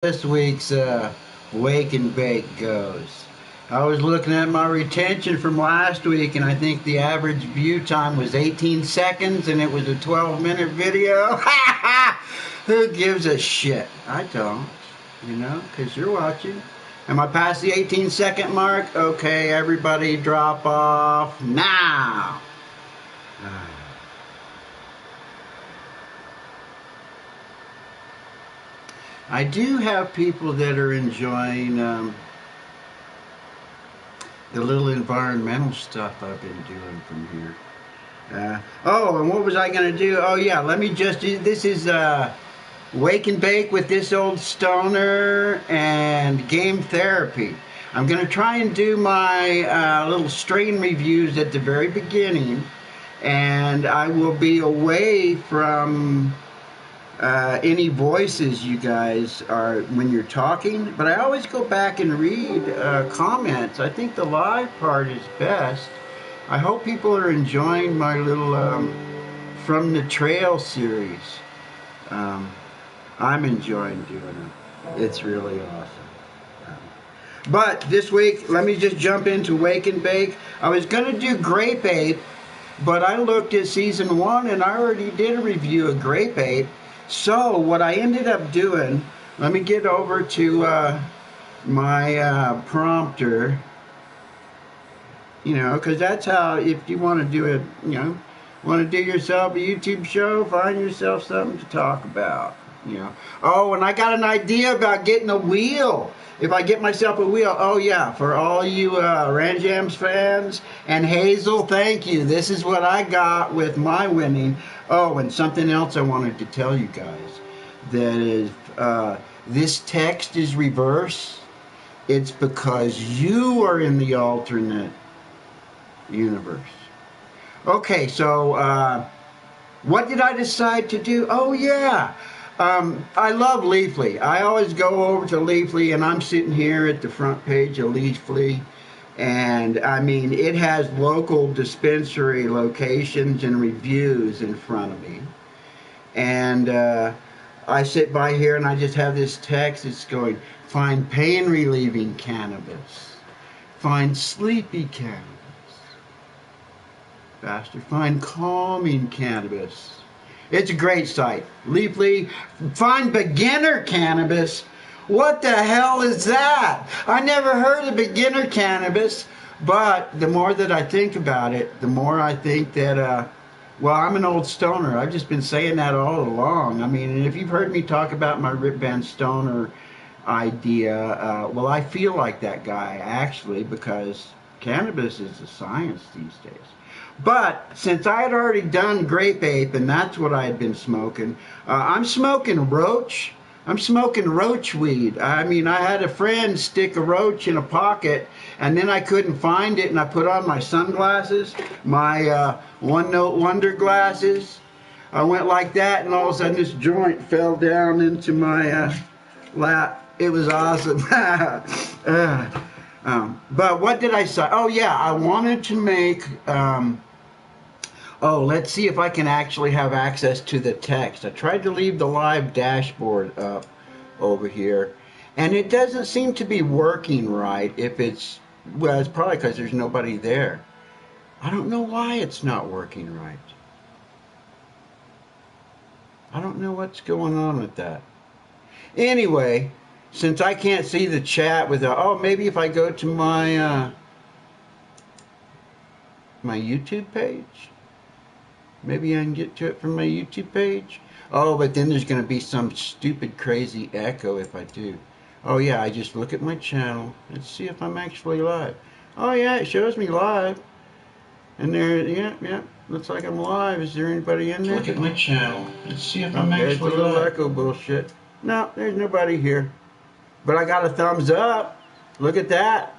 This week's Wake and Bake goes. I was looking at my retention from last week, and I think the average view time was 18 seconds, and it was a 12-minute video. Who gives a shit? I don't, because you're watching. Am I past the 18-second mark? Okay, everybody drop off now. I do have people that are enjoying the little environmental stuff I've been doing from here. And what was I going to do? Oh, yeah, let me just do this. Is Wake and Bake with this old stoner and game therapy. I'm going to try and do my little strain reviews at the very beginning, and I will be away from any voices you guys are when you're talking, but I always go back and read comments. I think the live part is best. I hope people are enjoying my little From the Trail series. I'm enjoying doing it. It's really awesome. But this week, let me just jump into Wake and Bake. I was going to do Grape Ape, but I looked at season 1 and I already did a review of Grape Ape. So what I ended up doing, let me get over to my prompter, because that's how, if you want to do it, want to do yourself a YouTube show, find yourself something to talk about, Oh, and I got an idea about getting a wheel. If I get myself a wheel, oh yeah, for all you Ranjams fans, and Hazel, thank you. This is what I got with my winning. Oh, and something else I wanted to tell you guys. That is, this text is reverse. It's because you are in the alternate universe. Okay, so what did I decide to do? Oh yeah. I love Leafly. I always go over to Leafly, and I'm sitting here at the front page of Leafly, and I mean, it has local dispensary locations and reviews in front of me. And I sit by here and I just have this text. It's going, find pain relieving cannabis, find sleepy cannabis, faster, find calming cannabis. It's a great site. Leafly. Find beginner cannabis. What the hell is that? I never heard of beginner cannabis, but the more that I think about it, the more I think that, well, I'm an old stoner. I've just been saying that all along. I mean, and if you've heard me talk about my Rip Van Stoner idea, well, I feel like that guy, actually, because cannabis is a science these days. But since I had already done Grape Ape, and that's what I had been smoking, I'm smoking roach. I'm smoking roach weed. I mean, I had a friend stick a roach in a pocket, and then I couldn't find it, and I put on my sunglasses, my One Note Wonder glasses. I went like that, and all of a sudden this joint fell down into my lap. It was awesome. But what did I say? Oh, yeah, I wanted to make... let's see if I can actually have access to the text. I tried to leave the live dashboard up over here, and it doesn't seem to be working right. Well, it's probably because there's nobody there. I don't know why it's not working right. I don't know what's going on with that. Anyway, since I can't see the chat maybe if I go to my my YouTube page. Maybe I can get to it from my YouTube page. Oh, but then there's going to be some stupid, crazy echo if I do. Oh, yeah, I just look at my channel. Let's see if I'm actually live. Oh, yeah, it shows me live. And there, yeah, looks like I'm live. Is there anybody in there? Look at my channel. Let's see if I'm actually live. There's a little echo bullshit. No, there's nobody here. But I got a thumbs up. Look at that.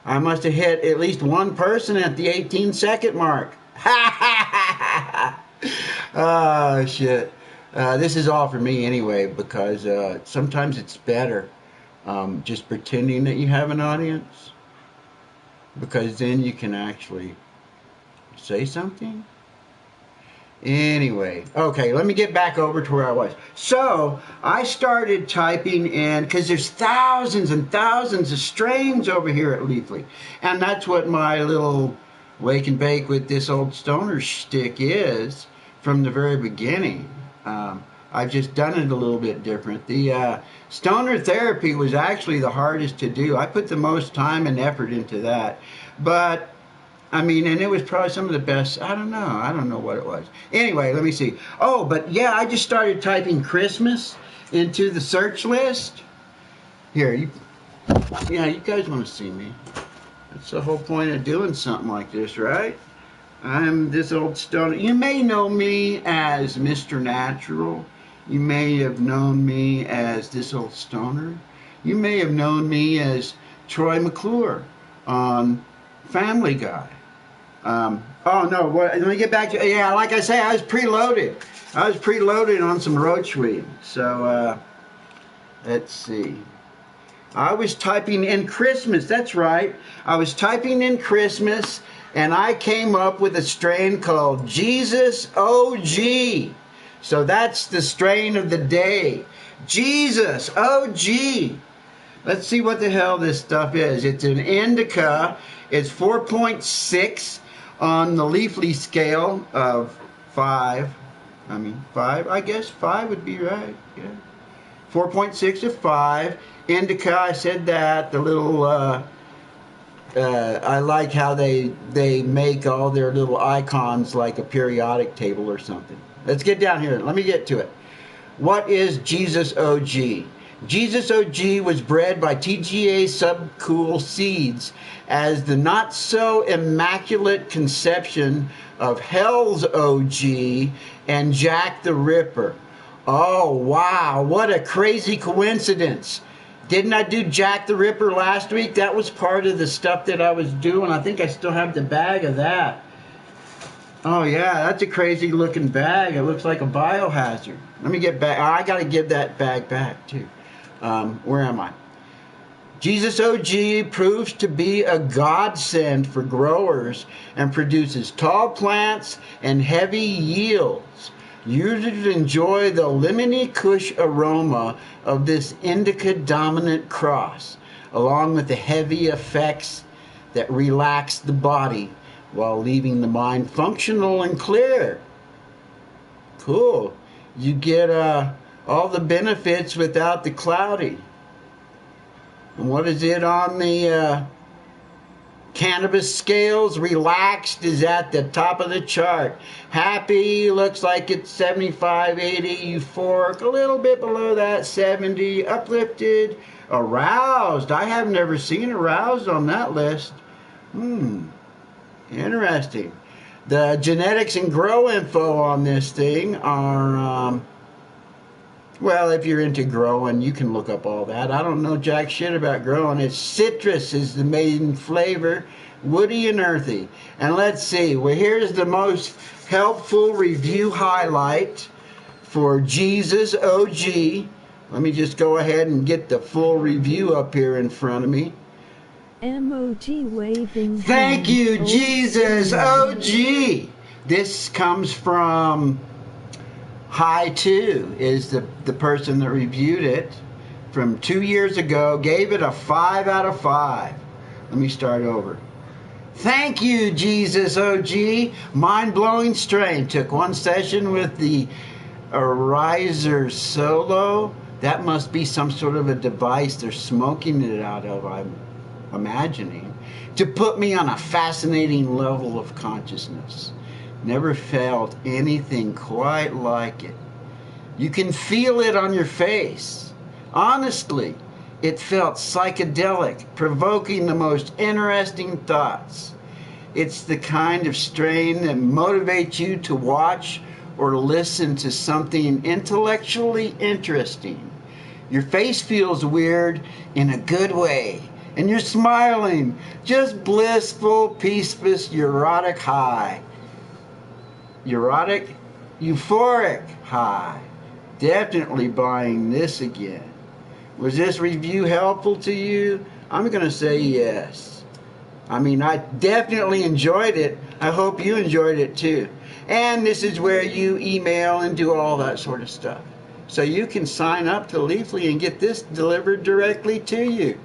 I must have hit at least one person at the 18-second mark. Oh, shit. This is all for me anyway, because sometimes it's better just pretending that you have an audience, because then you can actually say something. Anyway, okay, let me get back over to where I was. So I started typing in, because there's thousands and thousands of strains over here at Leafly, and that's what my little wake and bake with this old stoner shtick is from the very beginning. I've just done it a little bit different. The stoner therapy was actually the hardest to do. I put the most time and effort into that, but I mean, and it was probably some of the best. I don't know what it was. Anyway, let me see. Oh, but yeah, I just started typing Christmas into the search list. Here, yeah, you guys want to see me. That's the whole point of doing something like this, right? I'm this old stoner. You may know me as Mr. Natural. You may have known me as this old stoner. You may have known me as Troy McClure on Family Guy. Oh no, let me get back to, yeah, like I say, I was preloaded. I was preloaded on some roachweed. So, let's see. I was typing in Christmas, that's right. I was typing in Christmas, and I came up with a strain called Jesus OG. So that's the strain of the day. Jesus OG. Let's see what the hell this stuff is. It's an indica. It's 4.6 on the Leafly scale of 5. I mean, 5, I guess 5 would be right. Yeah. 4.6 of 5. Indica, I said that. The little, I like how they make all their little icons like a periodic table or something. Let's get down here. Let me get to it. What is Jesus OG? Jesus OG was bred by TGA Subcool Seeds as the not-so-immaculate conception of Hell's OG and Jack the Ripper. Oh, wow, what a crazy coincidence. Didn't I do Jack the Ripper last week? That was part of the stuff that I was doing. I think I still have the bag of that. Oh, yeah, that's a crazy-looking bag. It looks like a biohazard. Let me get back. I got to give that bag back, too. Where am I? Jesus OG proves to be a godsend for growers and produces tall plants and heavy yields. Users enjoy the lemony kush aroma of this indica-dominant cross, along with the heavy effects that relax the body while leaving the mind functional and clear. Cool. You get all the benefits without the cloudy. And what is it on the cannabis scales? Relaxed is at the top of the chart. Happy looks like it's 75, 80. Euphoric, a little bit below that, 70. Uplifted. Aroused. I have never seen aroused on that list. Interesting. The genetics and grow info on this thing are, well, if you're into growing, you can look up all that. I don't know jack shit about growing. It's citrus is the main flavor, woody and earthy. And let's see, well, here's the most helpful review highlight for Jesus OG. Let me just go ahead and get the full review up here in front of me. MOG waving. Thank you, Jesus OG. This comes from High 2 is the person that reviewed it from 2 years ago, gave it a 5 out of 5. Let me start over. Thank you, Jesus OG. Mind-blowing strain. Took one session with the Ariser Solo. That must be some sort of a device they're smoking it out of, I'm imagining, to put me on a fascinating level of consciousness. Never felt anything quite like it. You can feel it on your face. Honestly, it felt psychedelic, provoking the most interesting thoughts. It's the kind of strain that motivates you to watch or listen to something intellectually interesting. Your face feels weird in a good way, and you're smiling, just blissful, peaceful, erotic high. Euphoric high. Definitely buying this again. Was this review helpful to you? I'm going to say yes. I mean, I definitely enjoyed it. I hope you enjoyed it too. And this is where you email and do all that sort of stuff. So you can sign up to Leafly and get this delivered directly to you.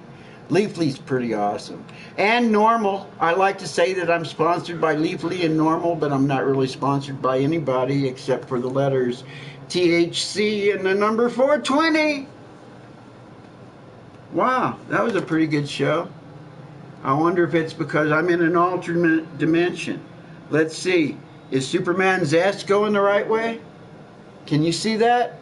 Leafly's pretty awesome. And Normal. I like to say that I'm sponsored by Leafly and Normal, but I'm not really sponsored by anybody except for the letters THC and the number 420. Wow, that was a pretty good show. I wonder if it's because I'm in an alternate dimension. Let's see. Is Superman's S going the right way? Can you see that?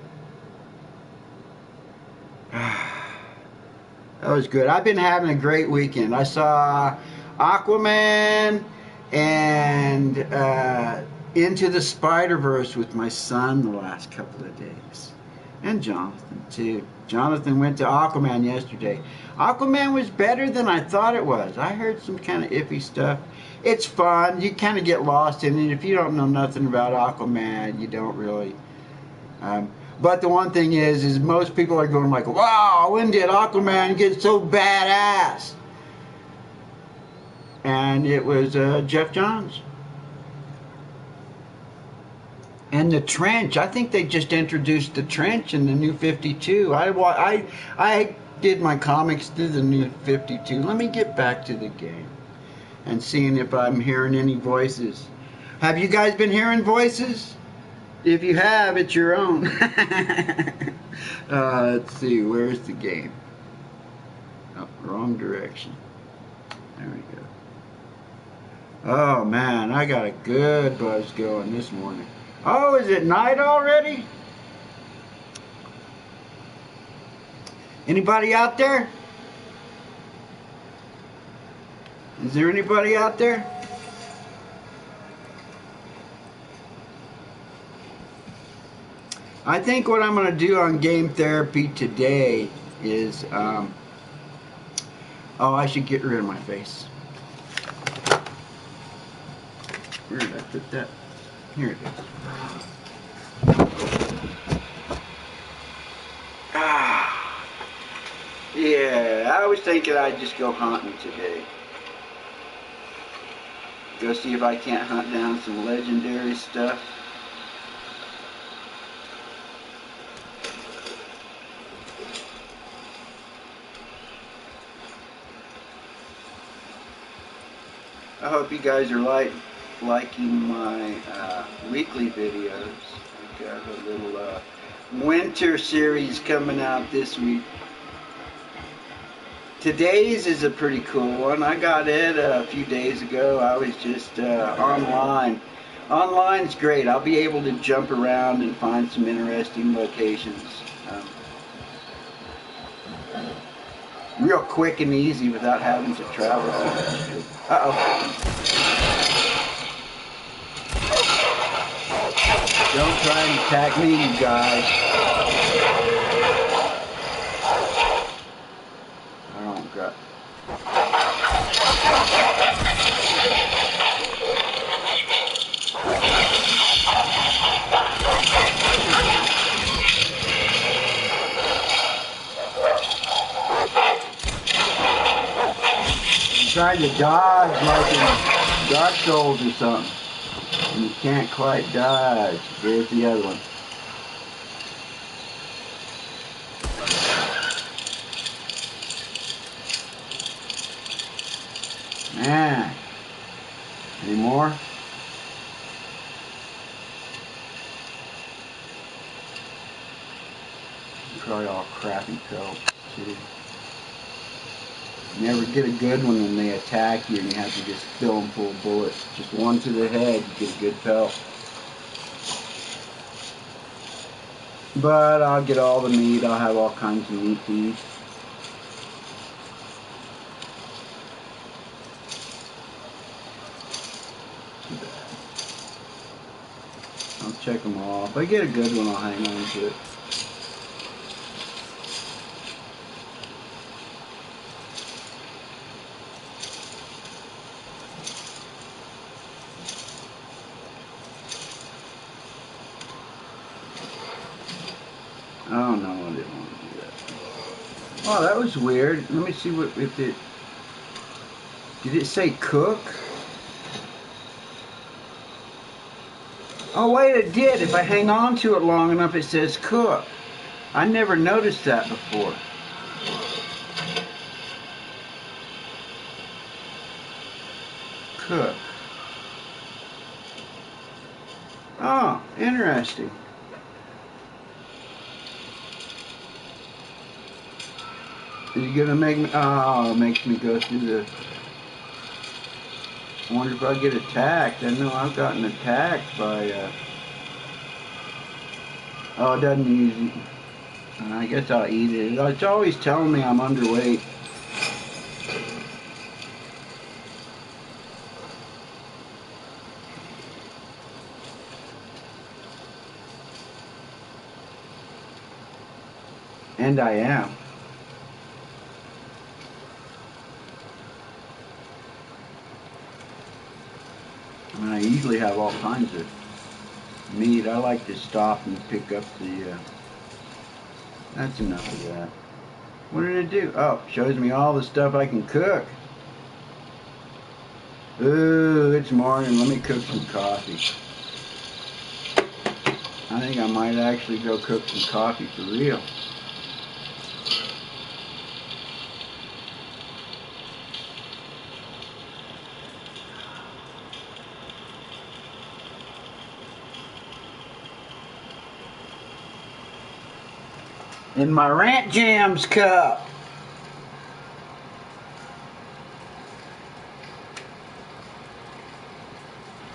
That was good. I've been having a great weekend. I saw Aquaman and Into the Spider-Verse with my son the last couple of days. And Jonathan, too. Jonathan went to Aquaman yesterday. Aquaman was better than I thought it was. I heard some kind of iffy stuff. It's fun. You kind of get lost in it. If you don't know nothing about Aquaman, you don't really. But the one thing is most people are going like, wow, when did Aquaman get so badass? And it was Jeff Johns. And the trench, I think they just introduced the trench in the new 52. I did my comics through the new 52. Let me get back to the game and seeing if I'm hearing any voices. Have you guys been hearing voices? If you have, it's your own. Let's see, where's the game? Oh, wrong direction. There we go. Oh man, I got a good buzz going this morning. Oh, is it night already? Anybody out there? Is there anybody out there? I think what I'm going to do on game therapy today is, oh, I should get rid of my face. Where did I put that? Here it is. Ah, yeah, I was thinking I'd just go hunting today. Go see if I can't hunt down some legendary stuff. I hope you guys are liking my weekly videos. I've got a little winter series coming out this week. Today's is a pretty cool one. I got it a few days ago. I was just online. Online's great. I'll be able to jump around and find some interesting locations. Real quick and easy without having to travel. Uh-oh. Don't try and attack me, you guys. Oh, God. Trying to dodge like in Dark Souls or something. And you can't quite dodge. There's the other one. Man. Any more? Probably all crappy pelts too. You never get a good one when they attack you and you have to just fill them full of bullets. Just one to the head, you get a good pelt. But I'll get all the meat. I'll have all kinds of meat to eat. Too bad. I'll check them all. If I get a good one, I'll hang on to it. Oh no, I didn't want to do that. Oh, that was weird. Let me see what if it. Did it say cook? Oh wait, it did. If I hang on to it long enough, it says cook. I never noticed that before. Cook. Oh, interesting. Is he gonna make me? Oh, it makes me go through the. I wonder if I get attacked. I know I've gotten attacked by. Oh, it doesn't use it. I guess I'll eat it. It's always telling me I'm underweight. And I am. I mean, I usually have all kinds of meat. I like to stop and pick up the, that's enough of that. What did it do? Oh, shows me all the stuff I can cook. Ooh, it's morning. Let me cook some coffee. I think I might actually go cook some coffee for real. In my Rant Jams cup.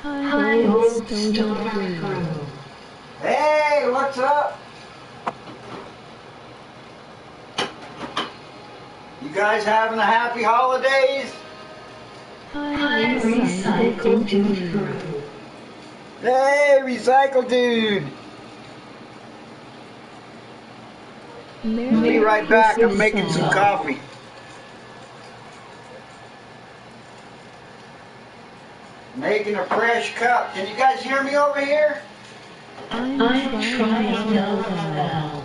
Hi, old stoner crew. Hey, what's up? You guys having a happy holidays? Hi, recycle dude. Hey, recycle dude. I'll be right back. I'm making some coffee. Making a fresh cup. Can you guys hear me over here? I'm trying now.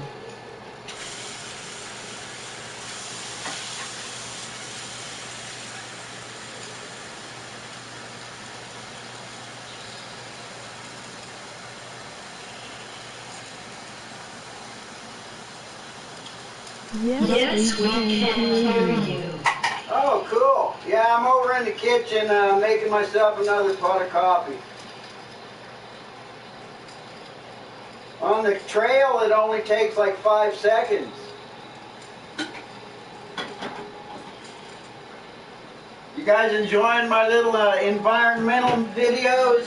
Yes, we can hear you. Oh, cool. Yeah, I'm over in the kitchen making myself another pot of coffee. On the trail, it only takes like 5 seconds. You guys enjoying my little environmental videos?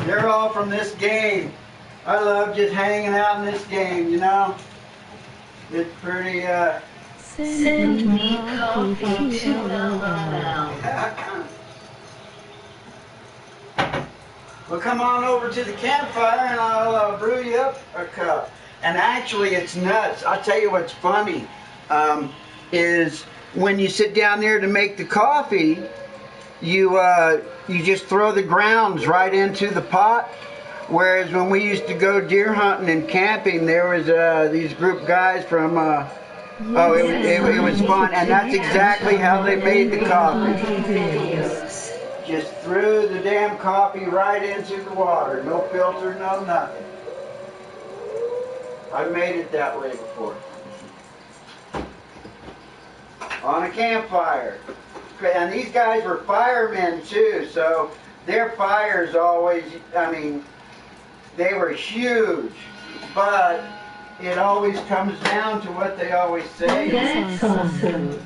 They're all from this game. I love just hanging out in this game, you know? It's pretty, Send me coffee to LOL. Well, come on over to the campfire and I'll brew you up a cup. And actually, it's nuts. I'll tell you what's funny, is when you sit down there to make the coffee, you just throw the grounds right into the pot. Whereas when we used to go deer hunting and camping, there was these group guys from, oh, it was fun. And that's exactly how they made the coffee. Just threw the damn coffee right into the water. No filter, no nothing. I've made it that way before. On a campfire. And these guys were firemen too, so their fires always, I mean, they were huge, but it always comes down to what they always say. That's awesome.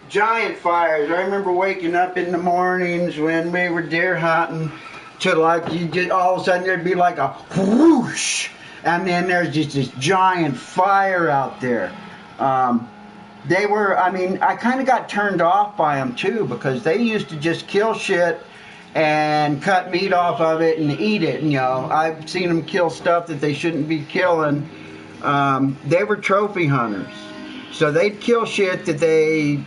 Giant fires. I remember waking up in the mornings when we were deer hunting to like, you just, all of a sudden there'd be like a whoosh, and then there's just this giant fire out there. They were, I mean, I kind of got turned off by them too, because they used to just kill shit and cut meat off of it and eat it. You know, I've seen them kill stuff that they shouldn't be killing. They were trophy hunters, so they'd kill shit that they,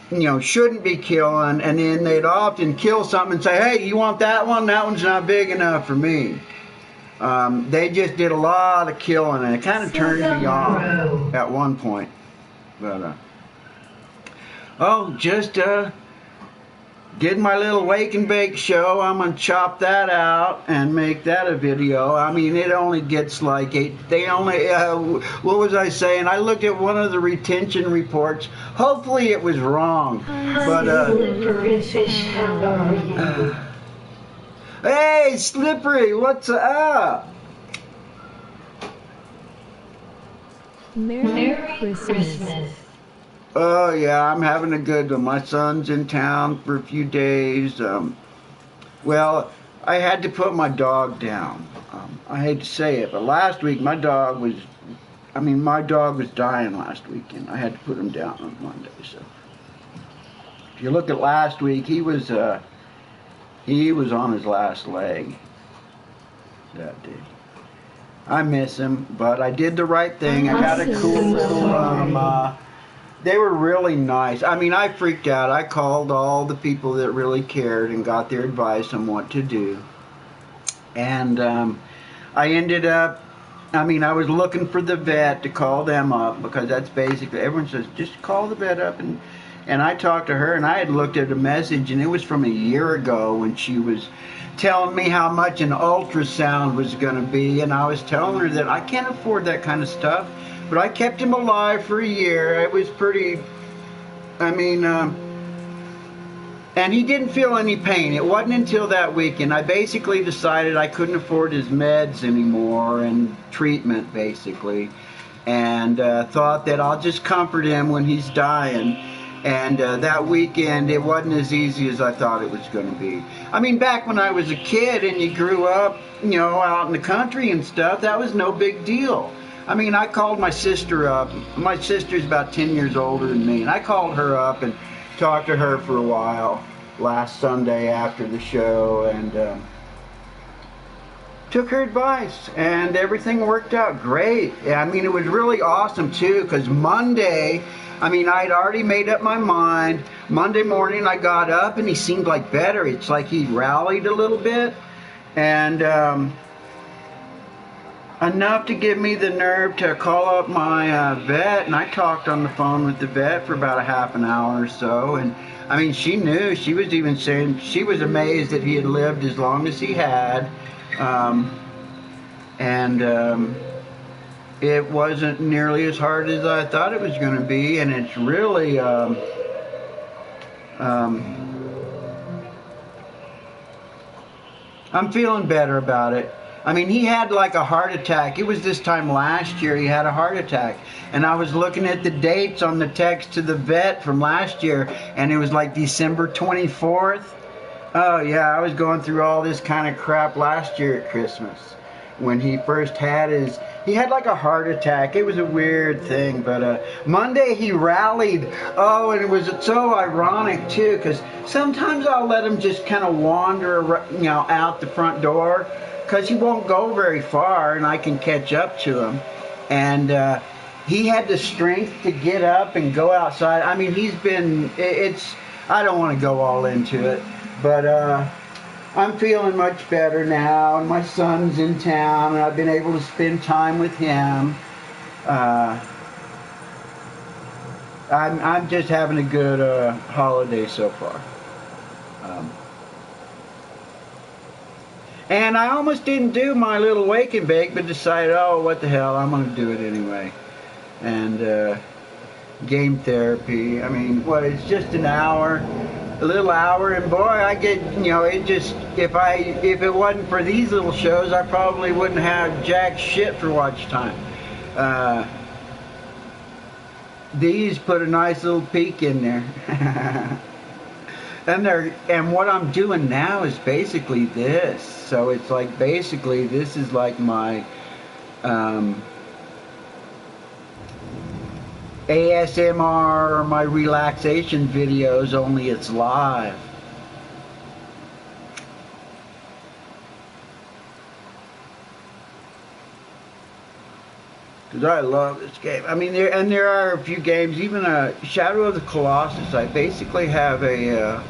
you know, shouldn't be killing, and then they'd often kill something and say, hey, you want that one? That one's not big enough for me. They just did a lot of killing, and it kind of turned me off at one point. But oh, just did my little wake and bake show. I'm gonna chop that out and make that a video. I mean, it only gets like 8. They only what was I saying? I looked at one of the retention reports. Hopefully it was wrong. But hey, Slippery, what's up? Merry Christmas. Oh yeah, I'm having a good one. My son's in town for a few days. Well, I had to put my dog down. I hate to say it, but last week my dog was dying last weekend. I had to put him down on Monday. So if you look at last week, he was on his last leg that day. I miss him, but I did the right thing. I got a cool little they were really nice. I mean, I freaked out. I called all the people that really cared and got their advice on what to do. And I ended up, I was looking for the vet to call them up, because that's basically, everyone says, just call the vet up. And I talked to her, and I had looked at a message, and it was from a year ago when she was telling me how much an ultrasound was going to be. And I was telling her that I can't afford that kind of stuff. But I kept him alive for a year. It was pretty, and he didn't feel any pain. It wasn't until that weekend I basically decided I couldn't afford his meds anymore and treatment, basically. And thought that I'll just comfort him when he's dying. And that weekend, it wasn't as easy as I thought it was going to be. I mean, back when I was a kid and you grew up, out in the country and stuff, that was no big deal. I mean, I called my sister up. My sister's about 10 years older than me, and I called her up and talked to her for a while last Sunday after the show, and took her advice, and everything worked out great. I mean, it was really awesome, too, because Monday, I'd already made up my mind. Monday morning, I got up, and he seemed like better. It's like he rallied a little bit, and enough to give me the nerve to call up my vet, and I talked on the phone with the vet for about a half an hour or so, and she knew. She was even saying she was amazed that he had lived as long as he had, and it wasn't nearly as hard as I thought it was going to be, and it's really I'm feeling better about it. He had like a heart attack. It was this time last year he had a heart attack. And I was looking at the dates on the text to the vet from last year, and it was like December 24th. Oh yeah, I was going through all this kind of crap last year at Christmas when he first had he had like a heart attack. It was a weird thing, but Monday he rallied. Oh, and it was so ironic too, because sometimes I'll let him just kind of wander, out the front door, because he won't go very far, and I can catch up to him. And he had the strength to get up and go outside. I don't want to go all into it, but I'm feeling much better now, and my son's in town, and I've been able to spend time with him. I'm just having a good holiday so far. And I almost didn't do my little wake and bake, but decided, oh, what the hell, I'm going to do it anyway. And game therapy, it's just an hour, a little hour, and boy, I get, it just, if it wasn't for these little shows, I probably wouldn't have jack shit for watch time. These put a nice little peek in there. And what I'm doing now is basically this. So it's like basically this is like my ASMR or my relaxation videos, only it's live. Because I love this game. There are a few games, even Shadow of the Colossus. I basically have a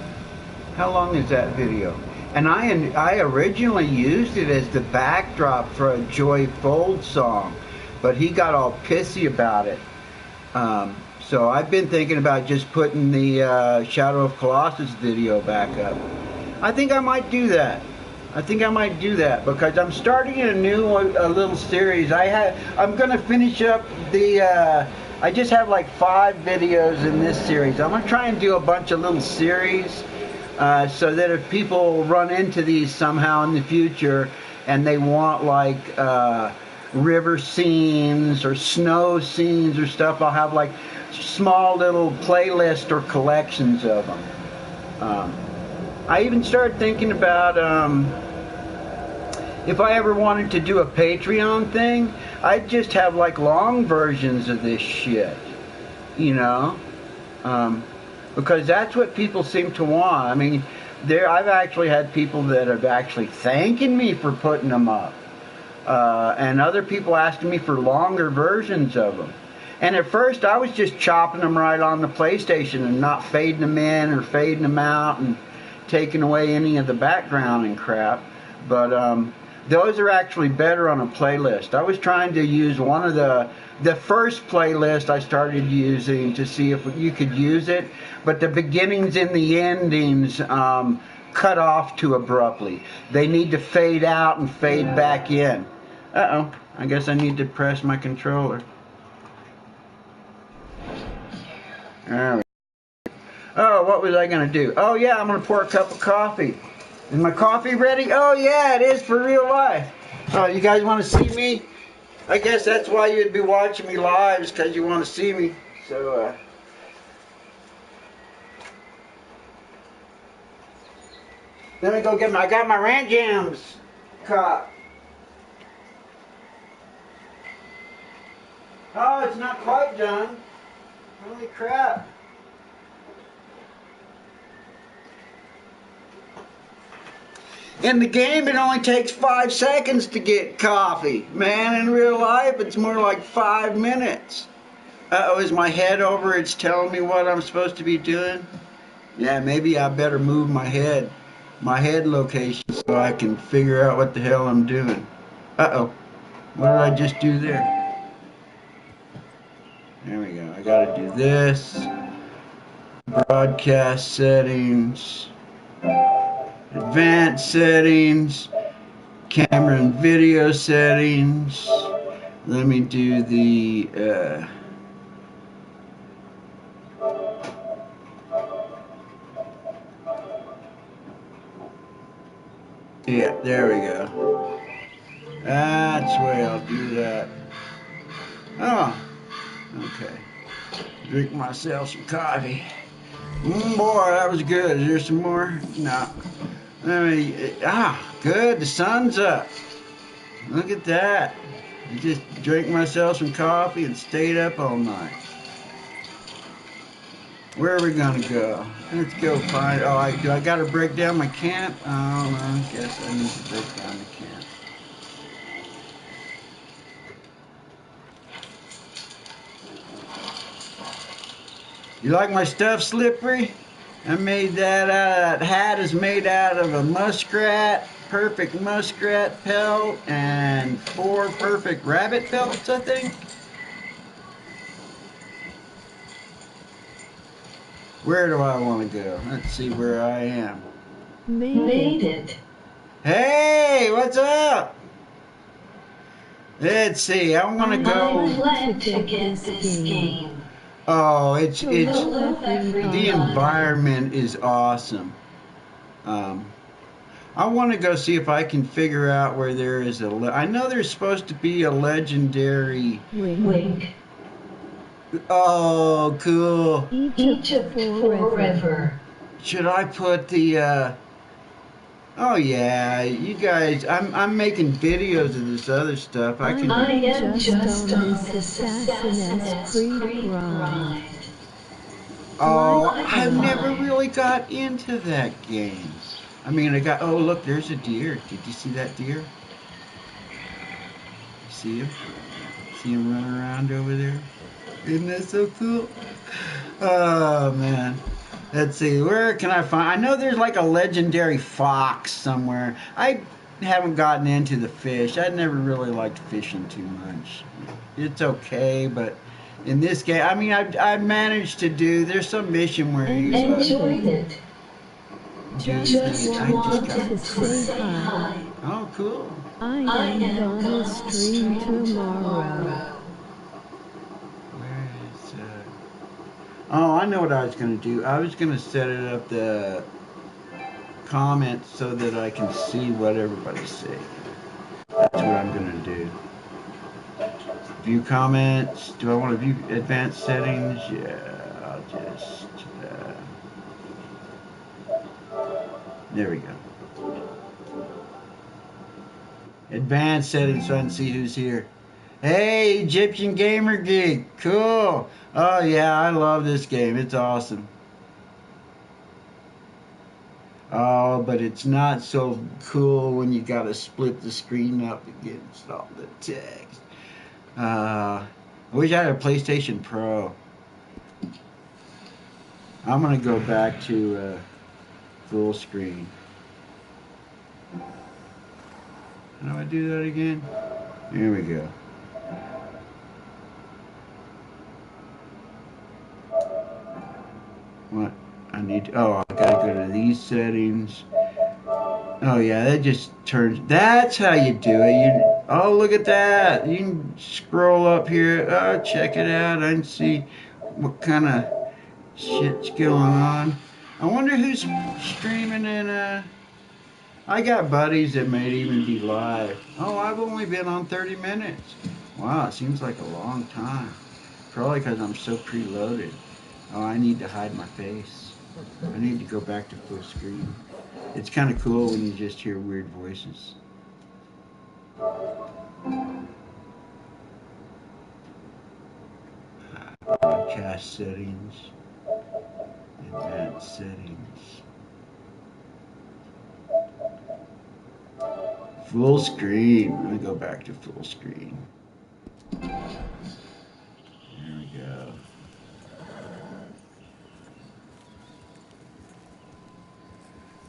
how long is that video? And I originally used it as the backdrop for a Joy Fold song, but he got all pissy about it. So I've been thinking about just putting the Shadow of Colossus video back up. I think I might do that. I think I might do that because I'm starting a little series. I'm gonna finish up the. I just have like 5 videos in this series. I'm gonna try and do a bunch of little series, so that if people run into these somehow in the future and they want like river scenes or snow scenes or stuff, I'll have like small little playlist or collections of them. I even started thinking about if I ever wanted to do a Patreon thing, I'd just have like long versions of this shit, you know, because that's what people seem to want. I mean, I've actually had people that have actually thanking me for putting them up, and other people asking me for longer versions of them. And at first, I was just chopping them right on the PlayStation and not fading them in or fading them out and taking away any of the background and crap. But those are actually better on a playlist. I was trying to use one of the first playlist I started using to see if you could use it, but the beginnings and the endings cut off too abruptly. They need to fade out and fade back in. Uh-oh, I guess I need to press my controller. There we go. Oh, what was I going to do? Oh, yeah, I'm going to pour a cup of coffee. Is my coffee ready? Oh, yeah, it is for real life. Oh, you guys want to see me? I guess that's why you'd be watching me live, is because you want to see me. So, let me go get I got my Rant Jams cup. Oh, it's not quite done. Holy crap. In the game, it only takes 5 seconds to get coffee. Man, in real life, it's more like 5 minutes. Uh-oh, is my head over? It's telling me what I'm supposed to be doing? Yeah, maybe I better move my head location, so I can figure out what the hell I'm doing. Uh-oh. What did I just do there? There we go. I gotta do this. Broadcast settings. Advanced settings. Camera and video settings. Let me do the yeah, there we go. That's the way I'll do that. Oh, okay. Drink myself some coffee. Boy, that was good. Is there some more? No. Good. The sun's up. Look at that. I just drank myself some coffee and stayed up all night. Where are we gonna go? Let's go find. Oh, do I gotta break down my camp? Oh, I guess I need to break down the camp. You like my stuff, Slippery? I made that hat is made out of a muskrat, perfect muskrat pelt, and 4 perfect rabbit pelts, I think. Where do I want to go? Let's see where I am. Made it. Hey, what's up? Let's see, I want to go. I'm glad to get this game. Oh, the environment is awesome. I want to go see if I can figure out where there is I know there's supposed to be a legendary. Wink. Oh, cool. Egypt forever. Should I put the? Oh yeah, you guys. I'm making videos of this other stuff. I am just on this Assassin's Creed grind. Oh, I've never really got into that game. I mean, oh look, there's a deer. Did you see that deer? See him? See him run around over there? Isn't that so cool? Oh man. Let's see, where can I find? I know there's like a legendary fox somewhere. I haven't gotten into the fish. I never really liked fishing too much. It's okay, but in this game. I mean, I managed to do. There's some mission where you Enjoyed it. do Just things. I just wanted got. to say hi. Oh, cool. I am gonna stream tomorrow. Where is Oh, I know what I was gonna do. I was gonna set it up the comments so that I can see what everybody's saying. That's what I'm gonna do. View comments. Do I want to view advanced settings? Yeah, I'll just. There we go. Advanced settings so I can see who's here. Hey, Egyptian Gamer Geek. Cool. Oh, yeah, I love this game. It's awesome. Oh, but it's not so cool when you gotta split the screen up against all the text. I wish I had a PlayStation Pro. I'm gonna go back to full screen. How do I do that again? Here we go. What? I need to, oh, I gotta go to these settings. Oh yeah, that just turns, that's how you do it. Oh, look at that. You can scroll up here. Oh, check it out. I can see what kind of shit's going on. I wonder who's streaming and I got buddies that may even be live. Oh, I've only been on 30 minutes. Wow, it seems like a long time. Probably because I'm so preloaded. Oh, I need to hide my face. I need to go back to full screen. It's kind of cool when you just hear weird voices. Broadcast settings. Advanced settings. Full screen. Let me go back to full screen. There we go.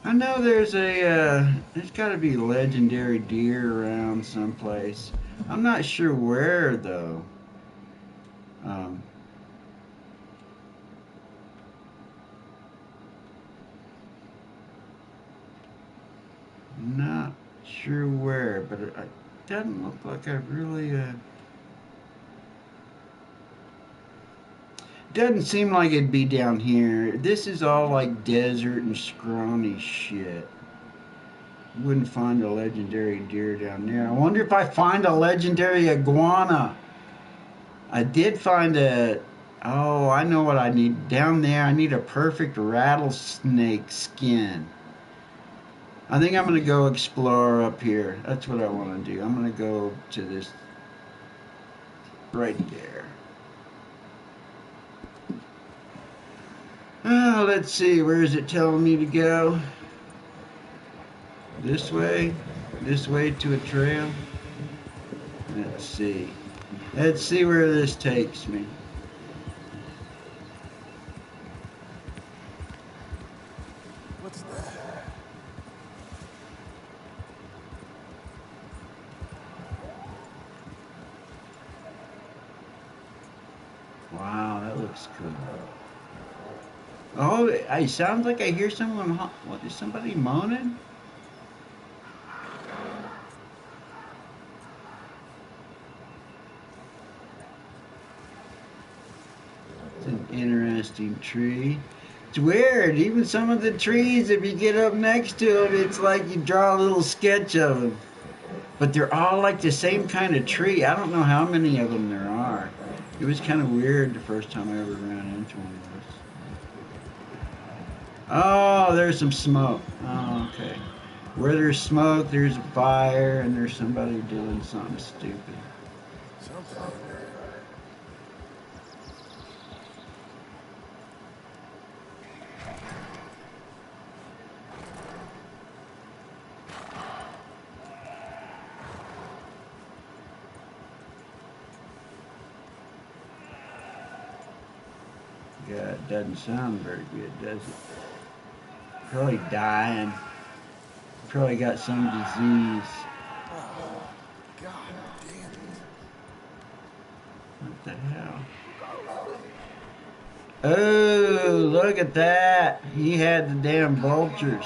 I know there's there's got to be legendary deer around someplace. I'm not sure where though. Um, not sure where, but it doesn't look like I really. Doesn't seem like it'd be down here. This is all like desert and scrawny shit. Wouldn't find a legendary deer down there. I wonder if I find a legendary iguana. I did find a. Oh, I know what I need. Down there, I need a perfect rattlesnake skin. I think I'm going to go explore up here. That's what I want to do. I'm going to go to this right there. Oh, let's see. Where is it telling me to go? This way? This way to a trail? Let's see. Let's see where this takes me. What's that? Wow, that looks cool. Oh, it sounds like I hear someone. What is somebody moaning? It's an interesting tree. It's weird. Even some of the trees, if you get up next to them, it's like you draw a little sketch of them. But they're all like the same kind of tree. I don't know how many of them there are. It was kind of weird the first time I ever ran into one of those. Oh, there's some smoke. Oh, okay. Where there's smoke, there's a fire, and there's somebody doing something stupid. Something in there. Yeah, it doesn't sound very good, does it? Probably dying. Probably got some disease. Oh, God damn it. the hell? Oh, look at that. He had the damn vultures.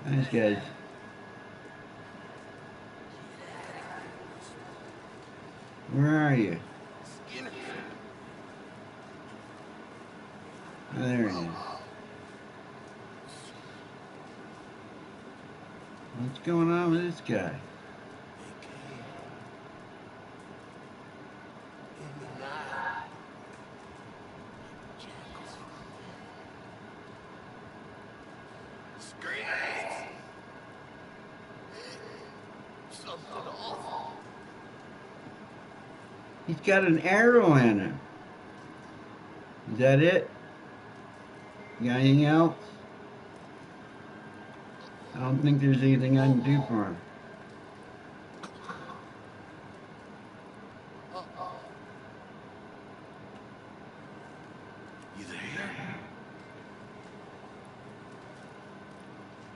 These guys. Where are you? Oh, there he is. What's going on with this guy? He's got an arrow in him. Is that it? You got anything else? I don't think there's anything I can do for him. You there?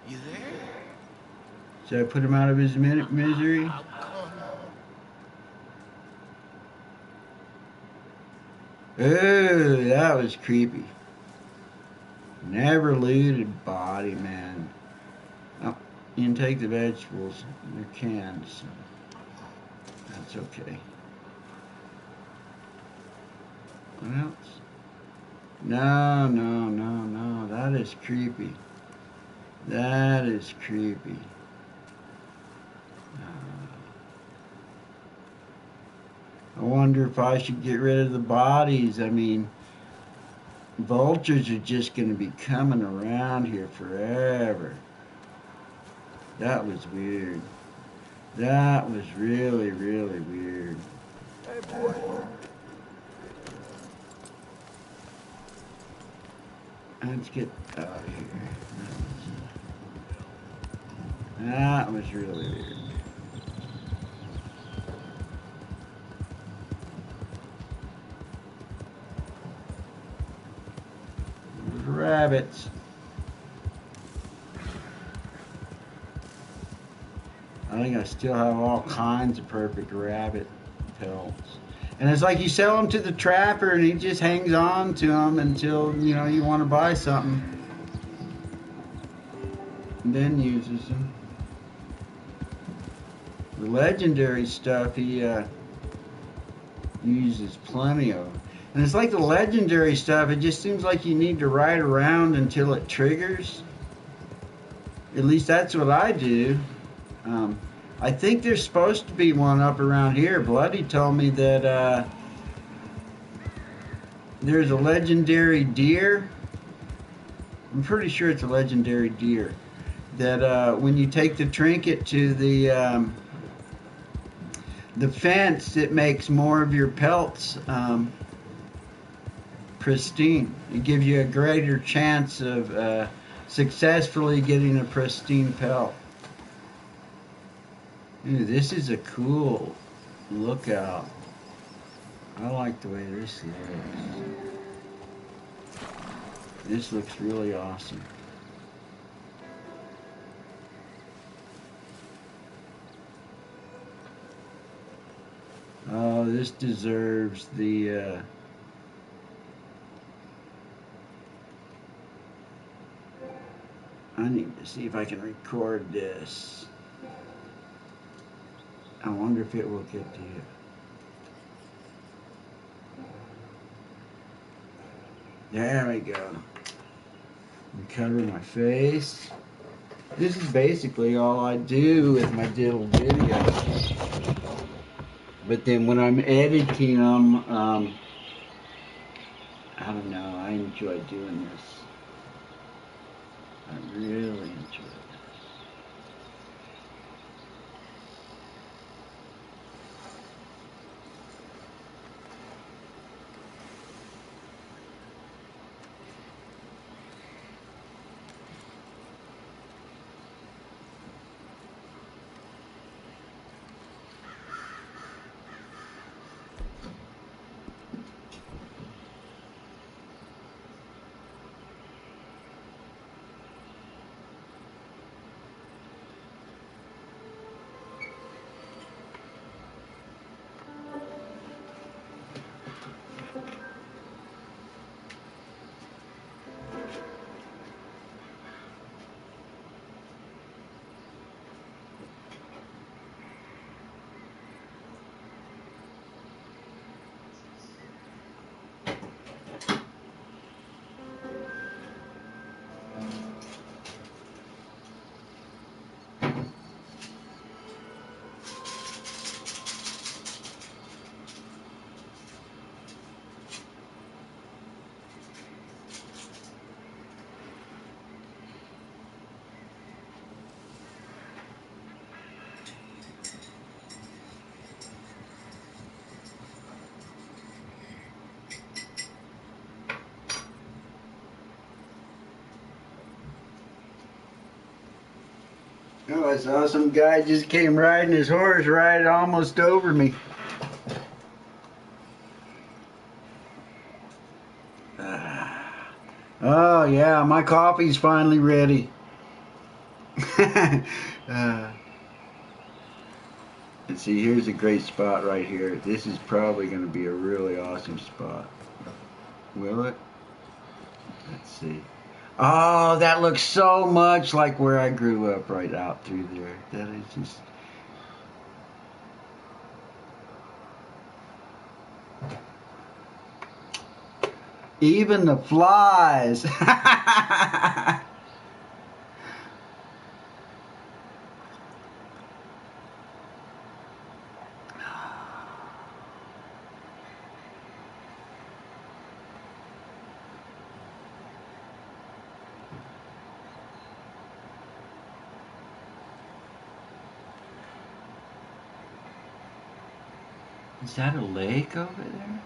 You there? Should I put him out of his misery? Oh, that was creepy. Never looted body, man. Oh, you can take the vegetables. They're canned, so that's okay. What else? No, no, no, no. That is creepy. That is creepy. I wonder if I should get rid of the bodies. I mean, vultures are just going to be coming around here forever. That was weird. That was really, really weird. Hey, boy. Let's get out of here. That was really weird. Rabbits. I think I still have all kinds of perfect rabbit pelts. And it's like you sell them to the trapper and he just hangs on to them until, you know, you want to buy something. And then uses them. The legendary stuff he uses plenty of. And it's like the legendary stuff, it just seems like you need to ride around until it triggers. At least that's what I do. I think there's supposed to be one up around here. Bloody told me that there's a legendary deer. I'm pretty sure it's a legendary deer. That when you take the trinket to the fence, it makes more of your pelts pristine. It gives you a greater chance of successfully getting a pristine pelt. Ooh, this is a cool lookout. I like the way this looks. This looks really awesome. Oh, this deserves the I need to see if I can record this. I wonder if it will get to you. There we go. Cover my face. This is basically all I do with my little videos. But then when I'm editing them, I don't know, I enjoy doing this. I really enjoy it. Oh, I saw some guy just came riding his horse right almost over me. Oh yeah, my coffee's finally ready. Let's see, here's a great spot right here. This is probably going to be a really awesome spot. Will it? Let's see. Oh, that looks so much like where I grew up right out through there. That is just... Even the flies. Is that a lake over there?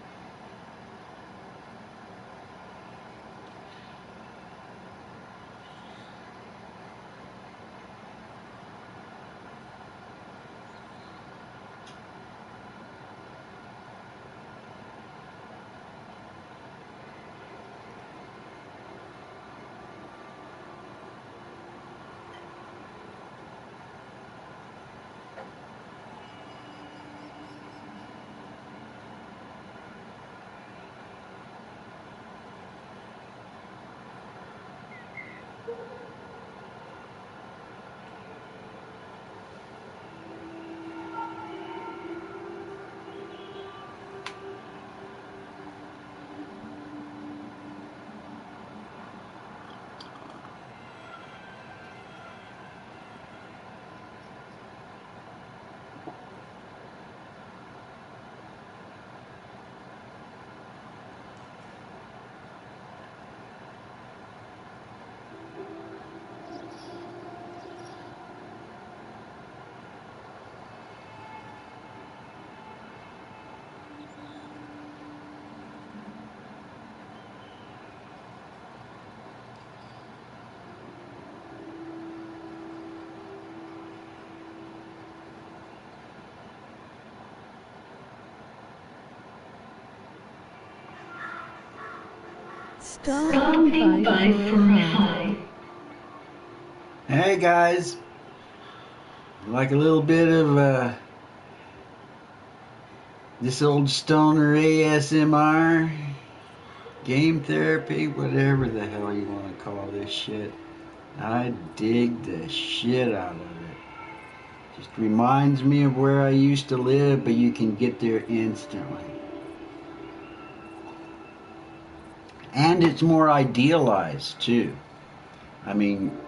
Stopping by for a hike. Hey guys, like a little bit of this old stoner ASMR, game therapy, whatever the hell you want to call this shit. I dig the shit out of it. Just reminds me of where I used to live, but you can get there instantly. And it's more idealized too. I mean,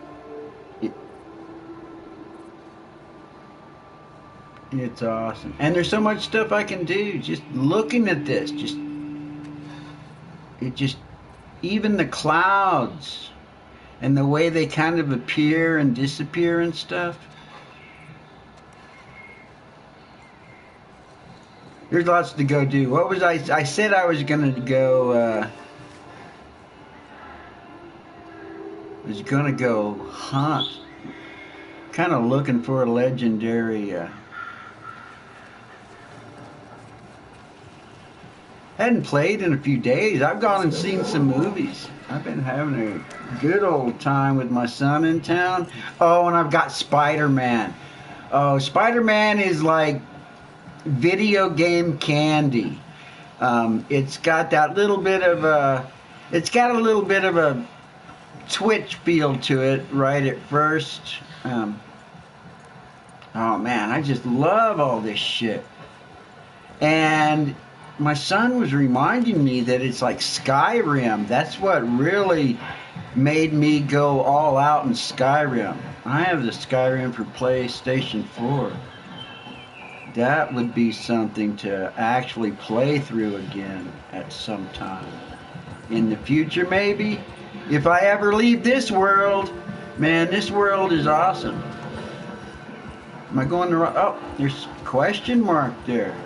it's awesome. And there's so much stuff I can do just looking at this. Even the clouds and the way they kind of appear and disappear and stuff. There's lots to go do. What was I said I was going to go, hunt. Kind of looking for a legendary, hadn't played in a few days. I've gone and seen some movies. I've been having a good old time with my son in town. Oh, and I've got Spider-Man. Oh, Spider-Man is like video game candy. It's got that little bit of a Twitch feel to it right at first. Oh man, I just love all this shit. And my son was reminding me that it's like Skyrim. That's what really made me go all out in Skyrim. I have the Skyrim for PlayStation 4. That would be something to actually play through again at some time. In the future, maybe. If I ever leave this world, man, this world is awesome. Am I going the wrong... Oh, there's a question mark there.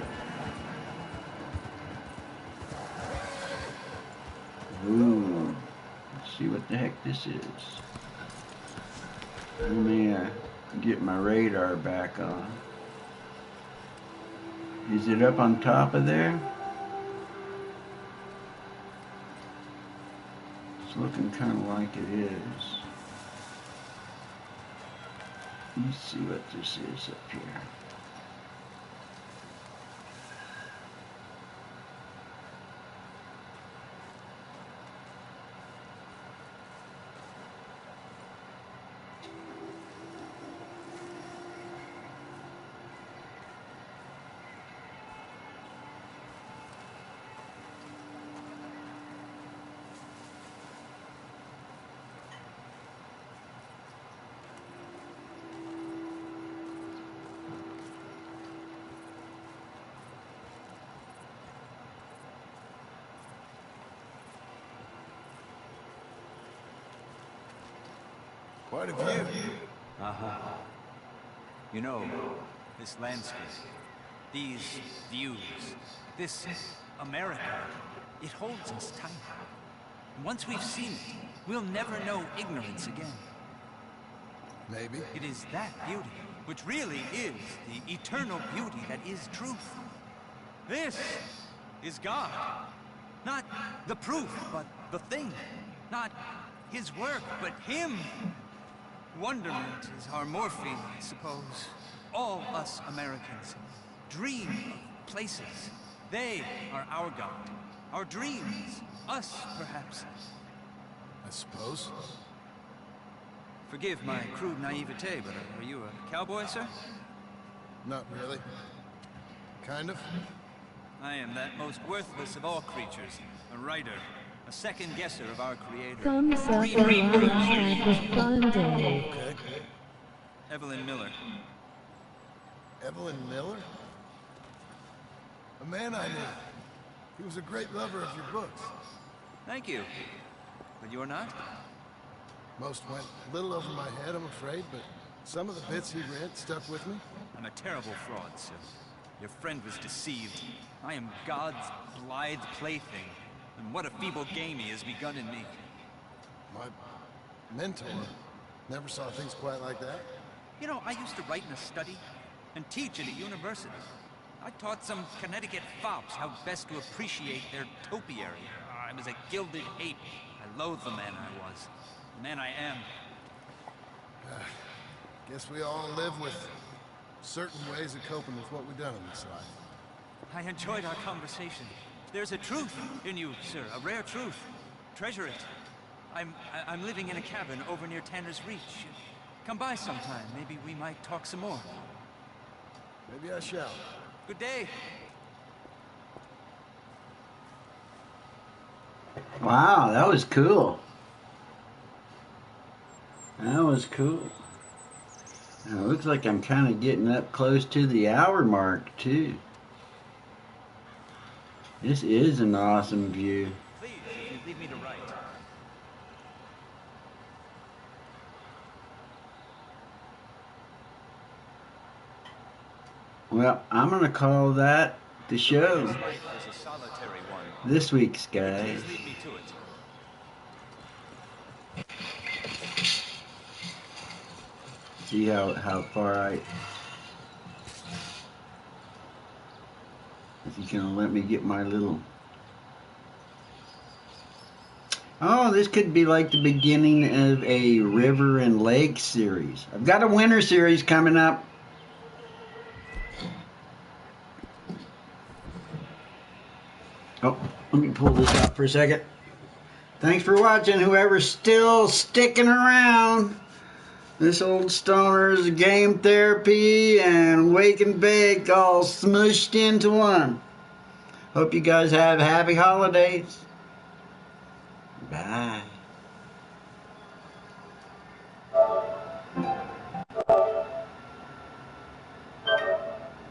Ooh. Let's see what the heck this is. Let me Get my radar back on. Is it up on top of there? It's looking kind of like it is. Let's see what this is up here. Quite a view. Uh-huh. You know, this landscape, these views, this America, it holds us tight. And once we've seen it, we'll never know ignorance again. Maybe. It is that beauty, which really is the eternal beauty that is truth. This is God. Not the proof, but the thing. Not his work, but him. Wonderment is our morphine, I suppose. All us Americans dream of places. They are our God. Our dreams. Us, perhaps. I suppose. Forgive my crude naivete, but are you a cowboy, sir? Not really. Kind of. I am that most worthless of all creatures. A writer. A second guesser of our creator. Thumbs up or I have a fun day. Okay. Evelyn Miller. Evelyn Miller? A man I knew. He was a great lover of your books. Thank you. But you're not? Most went a little over my head, I'm afraid, but some of the bits he read stuck with me. I'm a terrible fraud, sir. Your friend was deceived. I am God's blithe plaything. And what a feeble game he has begun in me. My mentor never saw things quite like that. You know, I used to write in a study and teach at a university. I taught some Connecticut fops how best to appreciate their topiary. I was a gilded ape. I loathe the man I was. The man I am. Guess we all live with certain ways of coping with what we've done in this life. I enjoyed our conversation. There's a truth in you, sir, a rare truth. Treasure it. I'm living in a cabin over near Tanner's Reach. Come by sometime. Maybe we might talk some more. Maybe I shall. Good day. Wow, that was cool. That was cool. Now, it looks like I'm kind of getting up close to the hour mark, too. This is an awesome view. Please, if you leave me to write. Well, I'm going to call that the show. This life is a solitary one. This week's, guys. Please lead me to it. See how far I... Is he going to let me get my little... Oh, this could be like the beginning of a river and lake series. I've got a winter series coming up. Oh, let me pull this out for a second. Thanks for watching, whoever's still sticking around. This old stoner's game therapy and wake and bake all smushed into one. Hope you guys have happy holidays. Bye.